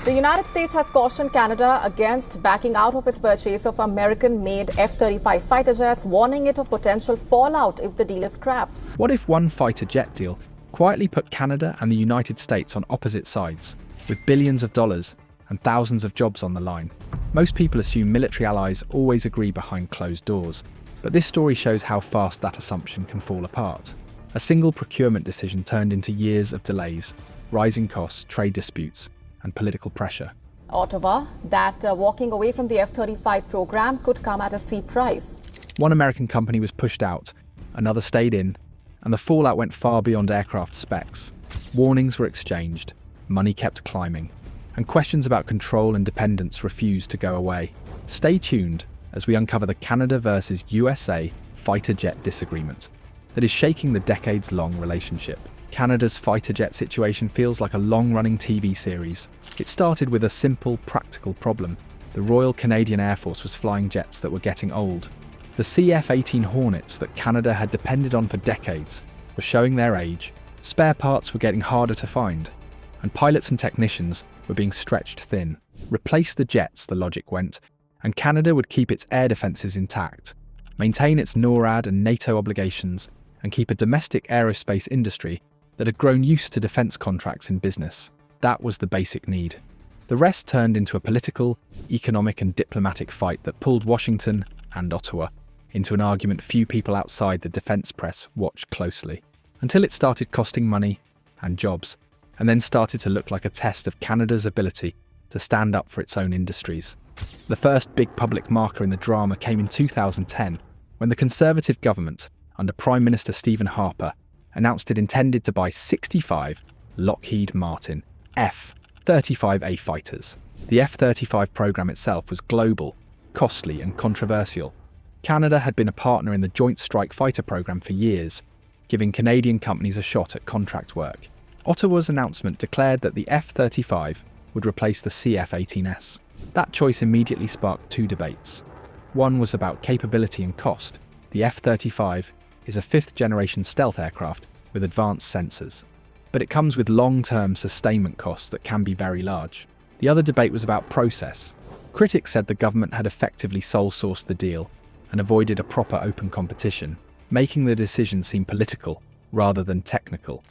The United States has cautioned Canada against backing out of its purchase of American-made F-35 fighter jets, warning it of potential fallout if the deal is scrapped. What if one fighter jet deal quietly put Canada and the United States on opposite sides, with billions of dollars and thousands of jobs on the line? Most people assume military allies always agree behind closed doors, but this story shows how fast that assumption can fall apart. A single procurement decision turned into years of delays, rising costs, trade disputes, and political pressure. Ottawa, that walking away from the F-35 program could come at a steep price. One American company was pushed out, another stayed in, and the fallout went far beyond aircraft specs. Warnings were exchanged, money kept climbing, and questions about control and dependence refused to go away. Stay tuned as we uncover the Canada versus USA fighter jet disagreement that is shaking the decades-long relationship. Canada's fighter jet situation feels like a long-running TV series. It started with a simple, practical problem. The Royal Canadian Air Force was flying jets that were getting old. The CF-18 Hornets that Canada had depended on for decades were showing their age, spare parts were getting harder to find, and pilots and technicians were being stretched thin. Replace the jets, the logic went, and Canada would keep its air defences intact, maintain its NORAD and NATO obligations, and keep a domestic aerospace industry that had grown used to defence contracts in business. That was the basic need. The rest turned into a political, economic and diplomatic fight that pulled Washington and Ottawa into an argument few people outside the defence press watched closely, until it started costing money and jobs, and then started to look like a test of Canada's ability to stand up for its own industries. The first big public marker in the drama came in 2010, when the Conservative government, under Prime Minister Stephen Harper, announced it intended to buy 65 Lockheed Martin F-35A fighters. The F-35 program itself was global, costly and controversial. Canada had been a partner in the Joint Strike Fighter program for years, giving Canadian companies a shot at contract work. Ottawa's announcement declared that the F-35 would replace the CF-18S. That choice immediately sparked two debates. One was about capability and cost. The F-35 is a fifth-generation stealth aircraft with advanced sensors, but it comes with long-term sustainment costs that can be very large. The other debate was about process. Critics said the government had effectively sole-sourced the deal and avoided a proper open competition, making the decision seem political rather than technical.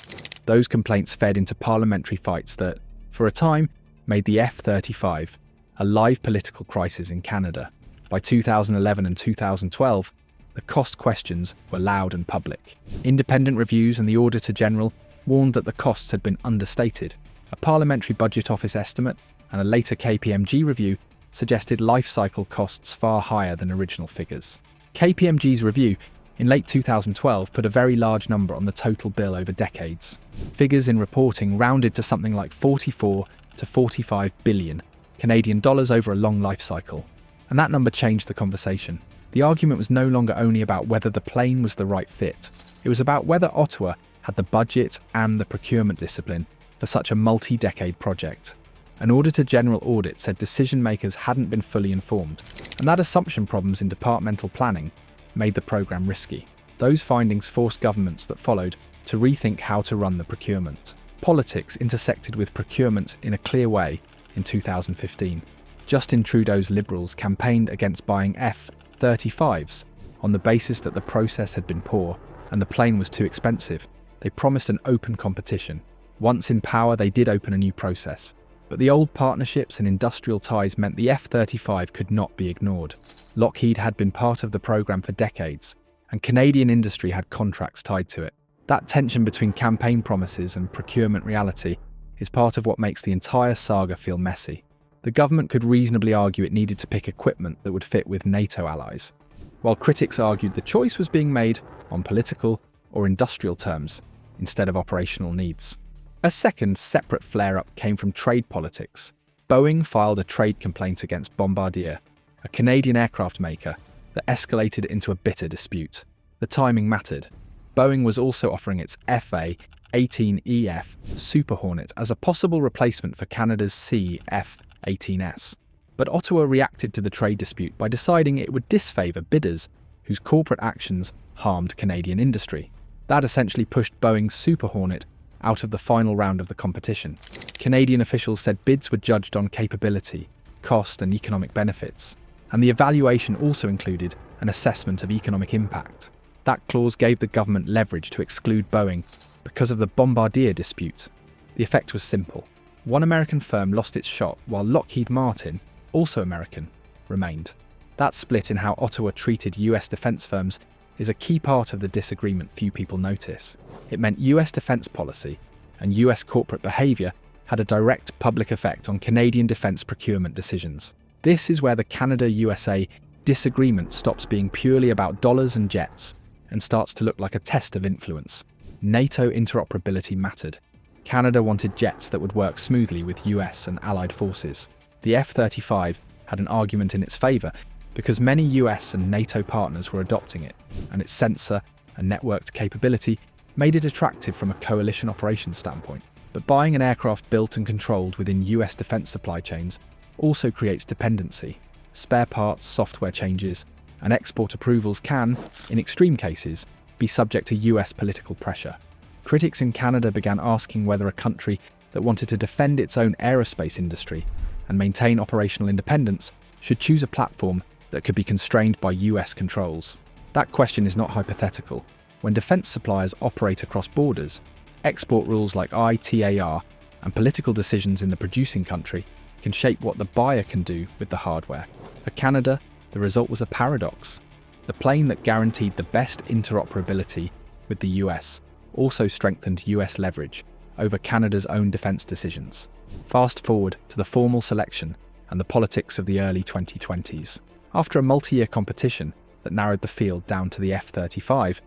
Those complaints fed into parliamentary fights that, for a time, made the F-35 a live political crisis in Canada. By 2011 and 2012, the cost questions were loud and public. Independent reviews and the Auditor General warned that the costs had been understated. A Parliamentary Budget Office estimate and a later KPMG review suggested life cycle costs far higher than original figures. KPMG's review in late 2012 put a very large number on the total bill over decades. Figures in reporting rounded to something like 44 to 45 billion Canadian dollars over a long life cycle. And that number changed the conversation. The argument was no longer only about whether the plane was the right fit. It was about whether Ottawa had the budget and the procurement discipline for such a multi-decade project. An Auditor General audit said decision-makers hadn't been fully informed, and that assumption problems in departmental planning made the programme risky. Those findings forced governments that followed to rethink how to run the procurement. Politics intersected with procurement in a clear way in 2015. Justin Trudeau's Liberals campaigned against buying F-35s on the basis that the process had been poor and the plane was too expensive. They promised an open competition. Once in power, they did open a new process. But the old partnerships and industrial ties meant the F-35 could not be ignored. Lockheed had been part of the program for decades, and Canadian industry had contracts tied to it. That tension between campaign promises and procurement reality is part of what makes the entire saga feel messy. The government could reasonably argue it needed to pick equipment that would fit with NATO allies, while critics argued the choice was being made on political or industrial terms instead of operational needs. A second separate flare-up came from trade politics. Boeing filed a trade complaint against Bombardier, a Canadian aircraft maker, that escalated into a bitter dispute. The timing mattered. Boeing was also offering its FA-18EF Super Hornet as a possible replacement for Canada's CF-18S. But Ottawa reacted to the trade dispute by deciding it would disfavour bidders whose corporate actions harmed Canadian industry. That essentially pushed Boeing's Super Hornet out of the final round of the competition. Canadian officials said bids were judged on capability, cost, and economic benefits, and the evaluation also included an assessment of economic impact. That clause gave the government leverage to exclude Boeing because of the Bombardier dispute. The effect was simple. One American firm lost its shot while Lockheed Martin, also American, remained. That split in how Ottawa treated US defence firms is a key part of the disagreement few people notice. It meant US defence policy and US corporate behaviour had a direct public effect on Canadian defence procurement decisions. This is where the Canada-USA disagreement stops being purely about dollars and jets and starts to look like a test of influence. NATO interoperability mattered. Canada wanted jets that would work smoothly with US and allied forces. The F-35 had an argument in its favour because many US and NATO partners were adopting it, and its sensor and networked capability made it attractive from a coalition operations standpoint. But buying an aircraft built and controlled within US defence supply chains also creates dependency. Spare parts, software changes, and export approvals can, in extreme cases, be subject to US political pressure. Critics in Canada began asking whether a country that wanted to defend its own aerospace industry and maintain operational independence should choose a platform that could be constrained by US controls. That question is not hypothetical. When defence suppliers operate across borders, export rules like ITAR and political decisions in the producing country can shape what the buyer can do with the hardware. For Canada, the result was a paradox. The plane that guaranteed the best interoperability with the US also strengthened US leverage over Canada's own defence decisions. Fast forward to the formal selection and the politics of the early 2020s. After a multi-year competition that narrowed the field down to the F-35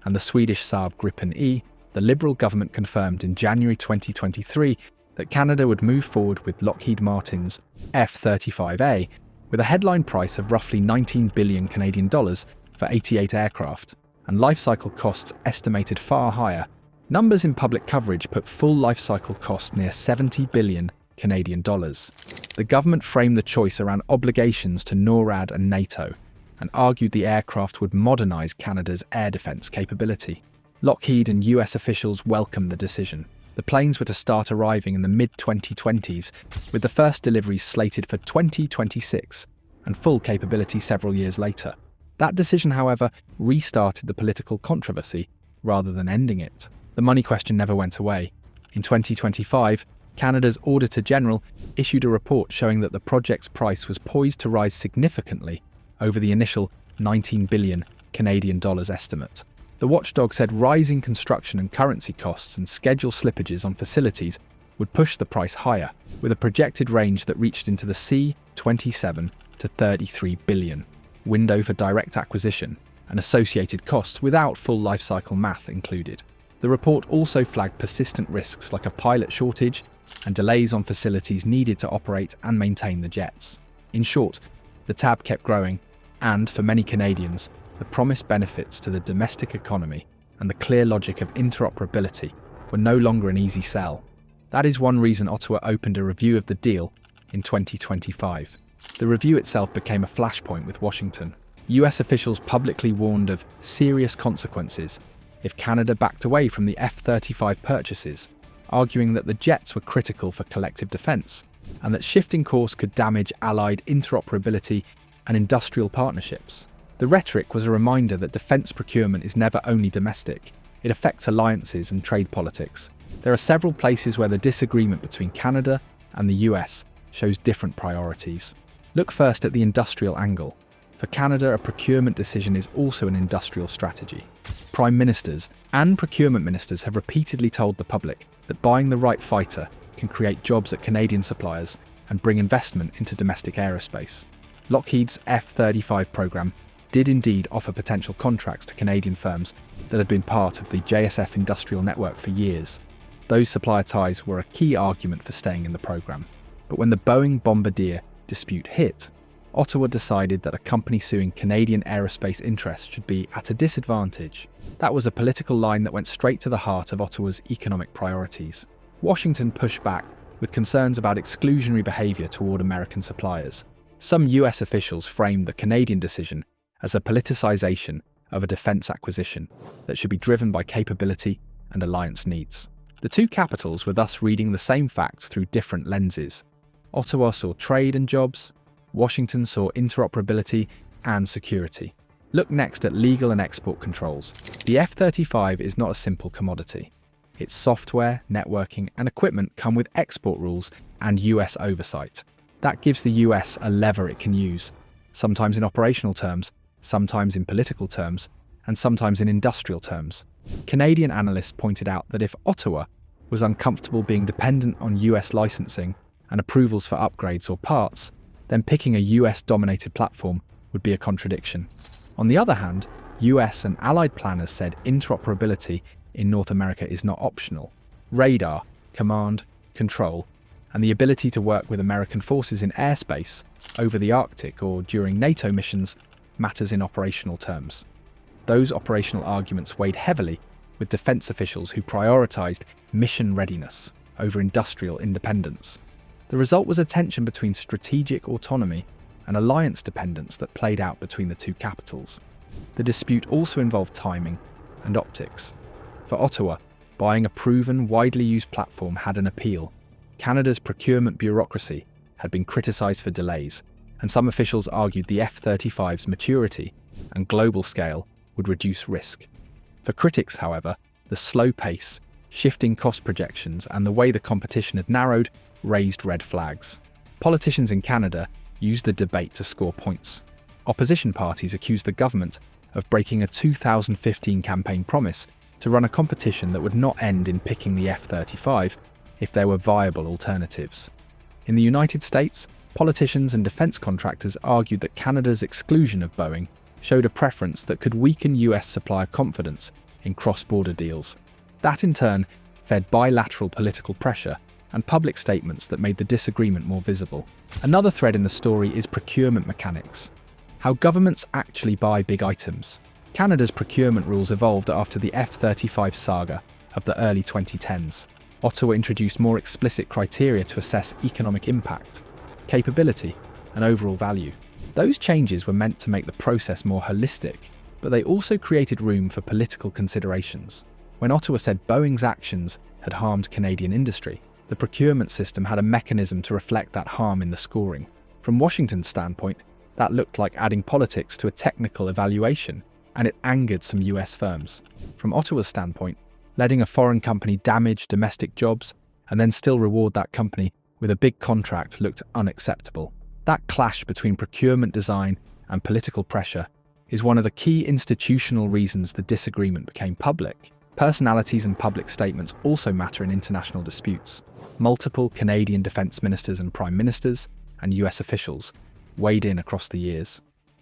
and the Swedish Saab Gripen E, the Liberal government confirmed in January 2023 that Canada would move forward with Lockheed Martin's F-35A with a headline price of roughly 19 billion Canadian dollars for 88 aircraft, and lifecycle costs estimated far higher. Numbers in public coverage put full lifecycle costs near 70 billion Canadian dollars. The government framed the choice around obligations to NORAD and NATO, and argued the aircraft would modernise Canada's air defence capability. Lockheed and US officials welcomed the decision. The planes were to start arriving in the mid-2020s, with the first deliveries slated for 2026 and full capability several years later. That decision, however, restarted the political controversy rather than ending it. The money question never went away. In 2025, Canada's Auditor General issued a report showing that the project's price was poised to rise significantly over the initial 19 billion Canadian dollars estimate. The watchdog said rising construction and currency costs and schedule slippages on facilities would push the price higher, with a projected range that reached into the C27 to 33 billion window for direct acquisition and associated costs without full lifecycle math included. The report also flagged persistent risks like a pilot shortage and delays on facilities needed to operate and maintain the jets. In short, the tab kept growing, and for many Canadians, the promised benefits to the domestic economy and the clear logic of interoperability were no longer an easy sell. That is one reason Ottawa opened a review of the deal in 2025. The review itself became a flashpoint with Washington. US officials publicly warned of serious consequences if Canada backed away from the F-35 purchases, arguing that the jets were critical for collective defence and that shifting course could damage allied interoperability and industrial partnerships. The rhetoric was a reminder that defence procurement is never only domestic. It affects alliances and trade politics. There are several places where the disagreement between Canada and the US shows different priorities. Look first at the industrial angle. For Canada, a procurement decision is also an industrial strategy. Prime ministers and procurement ministers have repeatedly told the public that buying the right fighter can create jobs at Canadian suppliers and bring investment into domestic aerospace. Lockheed's F-35 programme did indeed offer potential contracts to Canadian firms that had been part of the JSF industrial network for years. Those supplier ties were a key argument for staying in the programme. But when the Boeing Bombardier dispute hit, Ottawa decided that a company suing Canadian aerospace interests should be at a disadvantage. That was a political line that went straight to the heart of Ottawa's economic priorities. Washington pushed back with concerns about exclusionary behaviour toward American suppliers. Some US officials framed the Canadian decision as a politicisation of a defence acquisition that should be driven by capability and alliance needs. The two capitals were thus reading the same facts through different lenses. Ottawa saw trade and jobs, Washington saw interoperability and security. Look next at legal and export controls. The F-35 is not a simple commodity. Its software, networking, and equipment come with export rules and US oversight. That gives the US a lever it can use, sometimes in operational terms, sometimes in political terms, and sometimes in industrial terms. Canadian analysts pointed out that if Ottawa was uncomfortable being dependent on US licensing and approvals for upgrades or parts, then picking a US-dominated platform would be a contradiction. On the other hand, US and allied planners said interoperability in North America is not optional. Radar, command, control, and the ability to work with American forces in airspace, over the Arctic or during NATO missions matters in operational terms. Those operational arguments weighed heavily with defense officials who prioritized mission readiness over industrial independence. The result was a tension between strategic autonomy and alliance dependence that played out between the two capitals. The dispute also involved timing and optics. For Ottawa, buying a proven, widely used platform had an appeal. Canada's procurement bureaucracy had been criticised for delays, and some officials argued the F-35's maturity and global scale would reduce risk. For critics, however, the slow pace, shifting cost projections, and the way the competition had narrowed raised red flags. Politicians in Canada used the debate to score points. Opposition parties accused the government of breaking a 2015 campaign promise to run a competition that would not end in picking the F-35 if there were viable alternatives. In the United States, politicians and defense contractors argued that Canada's exclusion of Boeing showed a preference that could weaken US supplier confidence in cross-border deals. That in turn fed bilateral political pressure and public statements that made the disagreement more visible. Another thread in the story is procurement mechanics. How governments actually buy big items. Canada's procurement rules evolved after the F-35 saga of the early 2010s. Ottawa introduced more explicit criteria to assess economic impact, capability, and overall value. Those changes were meant to make the process more holistic, but they also created room for political considerations. When Ottawa said Boeing's actions had harmed Canadian industry, the procurement system had a mechanism to reflect that harm in the scoring. From Washington's standpoint, that looked like adding politics to a technical evaluation, and it angered some US firms. From Ottawa's standpoint, letting a foreign company damage domestic jobs and then still reward that company with a big contract looked unacceptable. That clash between procurement design and political pressure is one of the key institutional reasons the disagreement became public. Personalities and public statements also matter in international disputes. Multiple Canadian defence ministers and prime ministers and US officials weighed in across the years.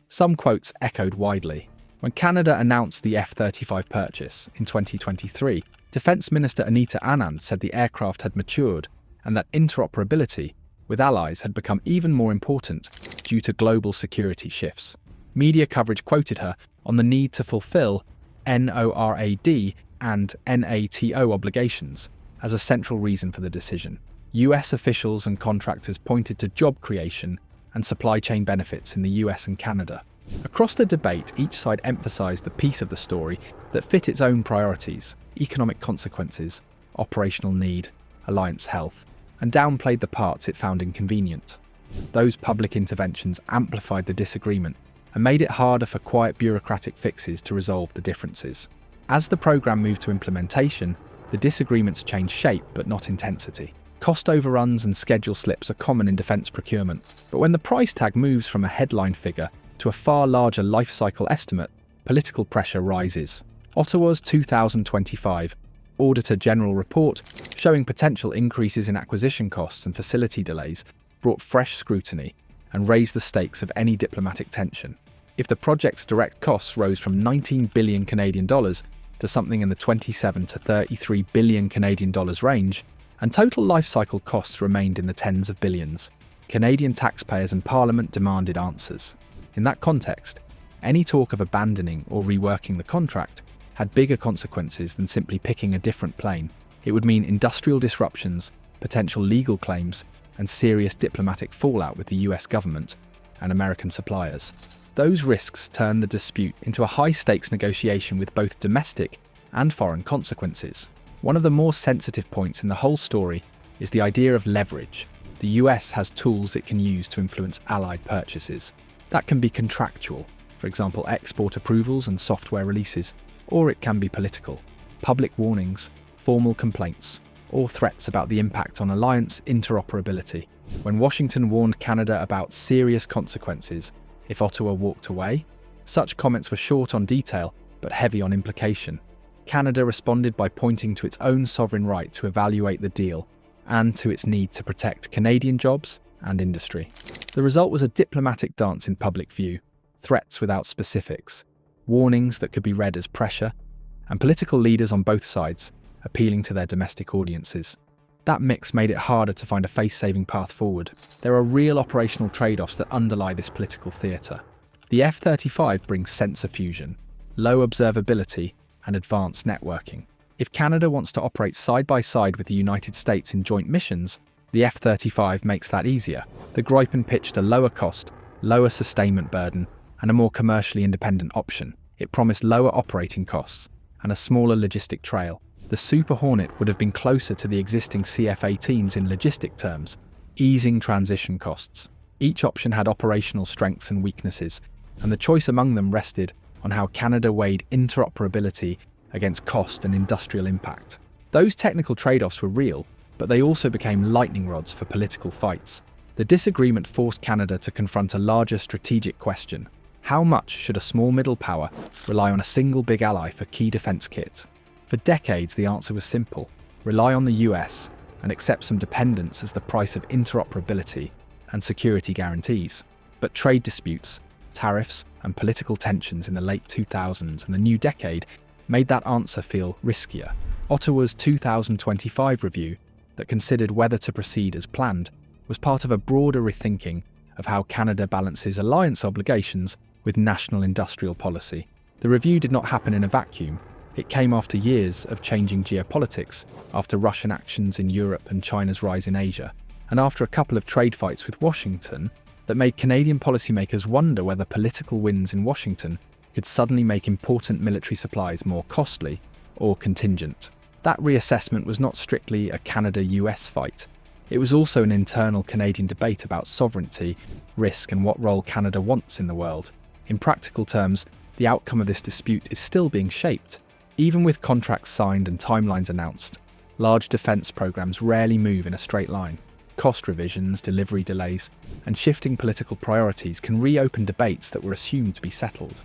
Some quotes echoed widely. When Canada announced the F-35 purchase in 2023, Defence Minister Anita Anand said the aircraft had matured and that interoperability with allies had become even more important due to global security shifts. Media coverage quoted her on the need to fulfill NORAD and NATO obligations as a central reason for the decision. US officials and contractors pointed to job creation and supply chain benefits in the US and Canada. Across the debate, each side emphasised the piece of the story that fit its own priorities, economic consequences, operational need, alliance health, and downplayed the parts it found inconvenient. Those public interventions amplified the disagreement and made it harder for quiet bureaucratic fixes to resolve the differences. As the programme moved to implementation, the disagreements changed shape but not intensity. Cost overruns and schedule slips are common in defence procurement, but when the price tag moves from a headline figure to a far larger life cycle estimate, political pressure rises. Ottawa's 2025 Auditor General report, showing potential increases in acquisition costs and facility delays, brought fresh scrutiny and raised the stakes of any diplomatic tension. If the project's direct costs rose from 19 billion Canadian dollars to something in the 27 to 33 billion Canadian dollars range, and total life cycle costs remained in the tens of billions, Canadian taxpayers and Parliament demanded answers. In that context, any talk of abandoning or reworking the contract had bigger consequences than simply picking a different plane. It would mean industrial disruptions, potential legal claims, and serious diplomatic fallout with the US government and American suppliers. Those risks turned the dispute into a high-stakes negotiation with both domestic and foreign consequences. One of the more sensitive points in the whole story is the idea of leverage. The US has tools it can use to influence allied purchases. That can be contractual, for example, export approvals and software releases, or it can be political, public warnings, formal complaints, or threats about the impact on alliance interoperability. When Washington warned Canada about serious consequences if Ottawa walked away, such comments were short on detail but heavy on implication. Canada responded by pointing to its own sovereign right to evaluate the deal and to its need to protect Canadian jobs and industry. The result was a diplomatic dance in public view, threats without specifics, warnings that could be read as pressure, and political leaders on both sides appealing to their domestic audiences. That mix made it harder to find a face-saving path forward. There are real operational trade-offs that underlie this political theatre. The F-35 brings sensor fusion, low observability, and advanced networking. If Canada wants to operate side-by-side with the United States in joint missions, the F-35 makes that easier. The Gripen pitched a lower cost, lower sustainment burden, and a more commercially independent option. It promised lower operating costs and a smaller logistic trail. The Super Hornet would have been closer to the existing CF-18s in logistic terms, easing transition costs. Each option had operational strengths and weaknesses, and the choice among them rested on how Canada weighed interoperability against cost and industrial impact. Those technical trade-offs were real, but they also became lightning rods for political fights. The disagreement forced Canada to confront a larger strategic question. How much should a small middle power rely on a single big ally for key defence kit? For decades, the answer was simple: rely on the US and accept some dependence as the price of interoperability and security guarantees. But trade disputes, tariffs, and political tensions in the late 2000s and the new decade made that answer feel riskier. Ottawa's 2025 review that considered whether to proceed as planned was part of a broader rethinking of how Canada balances alliance obligations with national industrial policy. The review did not happen in a vacuum. It came after years of changing geopolitics, after Russian actions in Europe and China's rise in Asia, and after a couple of trade fights with Washington that made Canadian policymakers wonder whether political wins in Washington could suddenly make important military supplies more costly or contingent. That reassessment was not strictly a Canada-US fight. It was also an internal Canadian debate about sovereignty, risk, and what role Canada wants in the world. In practical terms, the outcome of this dispute is still being shaped. Even with contracts signed and timelines announced, large defence programs rarely move in a straight line. Cost revisions, delivery delays, and shifting political priorities can reopen debates that were assumed to be settled.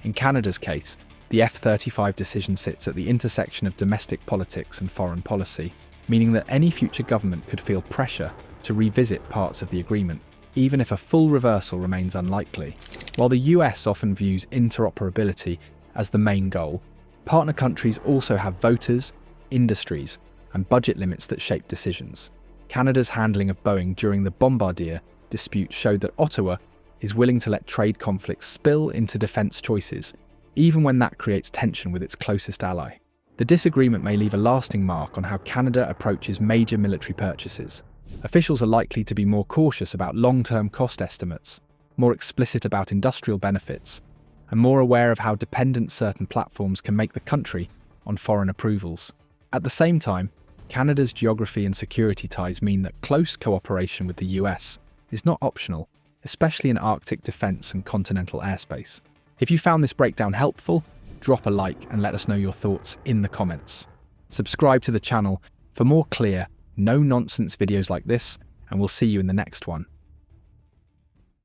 In Canada's case, the F-35 decision sits at the intersection of domestic politics and foreign policy, meaning that any future government could feel pressure to revisit parts of the agreement, even if a full reversal remains unlikely. While the US often views interoperability as the main goal, partner countries also have voters, industries, and budget limits that shape decisions. Canada's handling of Boeing during the Bombardier dispute showed that Ottawa is willing to let trade conflicts spill into defence choices, even when that creates tension with its closest ally. The disagreement may leave a lasting mark on how Canada approaches major military purchases. Officials are likely to be more cautious about long-term cost estimates, more explicit about industrial benefits, and more aware of how dependent certain platforms can make the country on foreign approvals. At the same time, Canada's geography and security ties mean that close cooperation with the US is not optional, especially in Arctic defence and continental airspace. If you found this breakdown helpful, drop a like and let us know your thoughts in the comments. Subscribe to the channel for more clear, no-nonsense videos like this, and we'll see you in the next one.